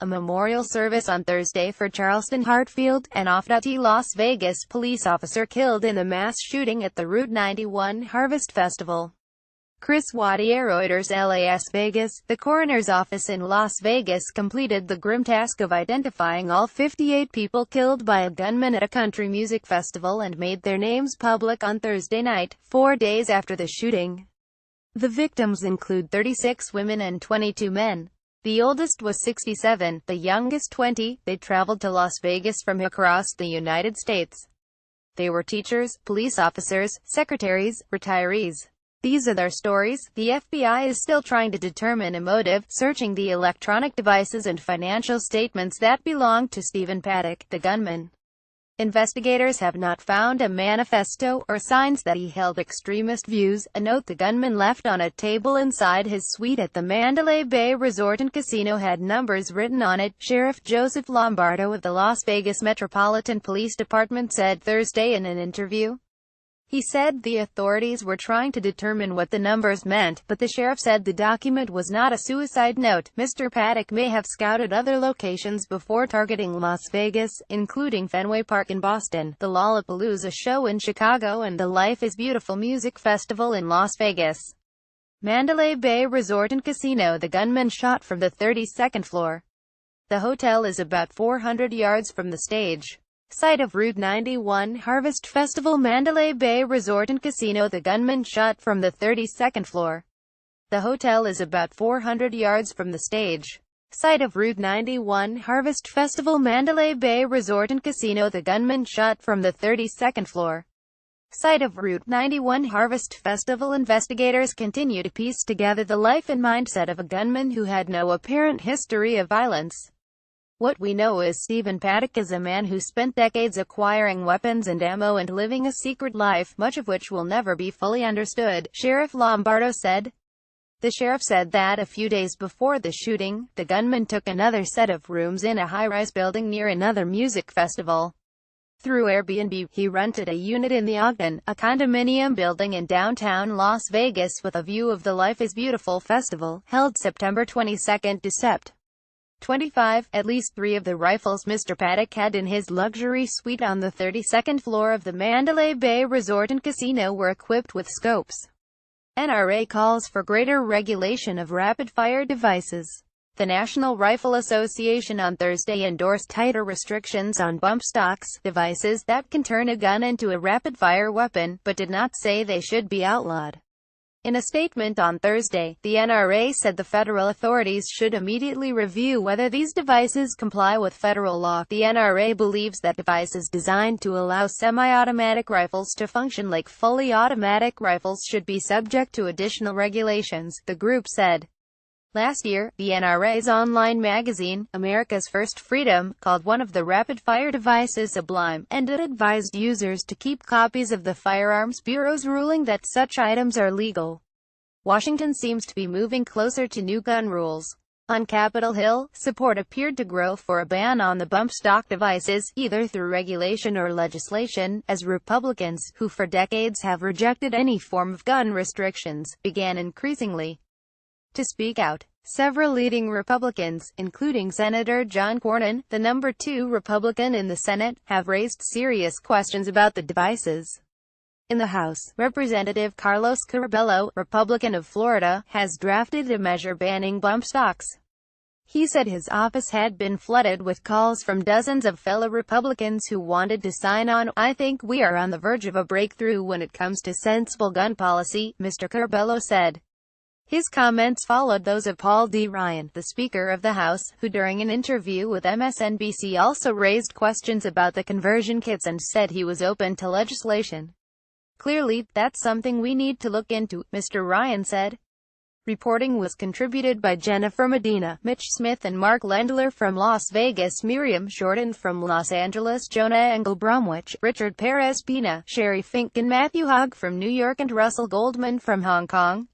a memorial service on Thursday for Charleston Hartfield, an off-duty Las Vegas police officer killed in the mass shooting at the Route 91 Harvest Festival. WattieReuters LAS VEGAS, the coroner's office in Las Vegas completed the grim task of identifying all 58 people killed by a gunman at a country music festival and made their names public on Thursday night, 4 days after the shooting. The victims include 36 women and 22 men. The oldest was 67, the youngest 20. They traveled to Las Vegas from across the United States. They were teachers, police officers, secretaries, retirees. These are their stories. The FBI is still trying to determine a motive, searching the electronic devices and financial statements that belong to Stephen Paddock, the gunman. Investigators have not found a manifesto or signs that he held extremist views. A note the gunman left on a table inside his suite at the Mandalay Bay Resort and Casino had numbers written on it. Sheriff Joseph Lombardo of the Las Vegas Metropolitan Police Department said Thursday in an interview. He said the authorities were trying to determine what the numbers meant, but the sheriff said the document was not a suicide note. Mr. Paddock may have scouted other locations before targeting Las Vegas, including Fenway Park in Boston, the Lollapalooza show in Chicago and the Life is Beautiful music festival in Las Vegas. Mandalay Bay Resort and Casino. The gunman shot from the 32nd floor. The hotel is about 400 yards from the stage site of Route 91 Harvest Festival. Mandalay Bay Resort and Casino. The gunman shot from the 32nd floor. The hotel is about 400 yards from the stage site of Route 91 Harvest Festival. Mandalay Bay Resort and Casino. The gunman shot from the 32nd floor site of Route 91 Harvest Festival. Investigators continue to piece together the life and mindset of a gunman who had no apparent history of violence. What we know is Stephen Paddock is a man who spent decades acquiring weapons and ammo and living a secret life, much of which will never be fully understood, Sheriff Lombardo said. The sheriff said that a few days before the shooting, the gunman took another set of rooms in a high-rise building near another music festival. Through Airbnb, he rented a unit in the Ogden, a condominium building in downtown Las Vegas with a view of the Life is Beautiful festival, held September 22 to Sept. 25. At least 3 of the rifles Mr. Paddock had in his luxury suite on the 32nd floor of the Mandalay Bay Resort and Casino were equipped with scopes. NRA calls for greater regulation of rapid-fire devices. The National Rifle Association on Thursday endorsed tighter restrictions on bump stocks, devices that can turn a gun into a rapid-fire weapon, but did not say they should be outlawed. In a statement on Thursday, the NRA said the federal authorities should immediately review whether these devices comply with federal law. The NRA believes that devices designed to allow semi-automatic rifles to function like fully automatic rifles should be subject to additional regulations, the group said. Last year, the NRA's online magazine, America's First Freedom, called one of the rapid-fire devices sublime, and it advised users to keep copies of the Firearms Bureau's ruling that such items are legal. Washington seems to be moving closer to new gun rules. On Capitol Hill, support appeared to grow for a ban on the bump stock devices, either through regulation or legislation, as Republicans, who for decades have rejected any form of gun restrictions, began increasingly to speak out. Several leading Republicans, including Senator John Cornyn, the number 2 Republican in the Senate, have raised serious questions about the devices. In the House, Representative Carlos Curbelo, Republican of Florida, has drafted a measure banning bump stocks. He said his office had been flooded with calls from dozens of fellow Republicans who wanted to sign on. "I think we are on the verge of a breakthrough when it comes to sensible gun policy," Mr. Curbelo said. His comments followed those of Paul D. Ryan, the Speaker of the House, who during an interview with MSNBC also raised questions about the conversion kits and said he was open to legislation. "Clearly, that's something we need to look into," Mr. Ryan said. Reporting was contributed by Jennifer Medina, Mitch Smith and Mark Lendler from Las Vegas, Miriam Jordan from Los Angeles, Jonah Engel Bromwich, Richard Perez Pina, Sherry Fink and Matthew Hogg from New York and Russell Goldman from Hong Kong.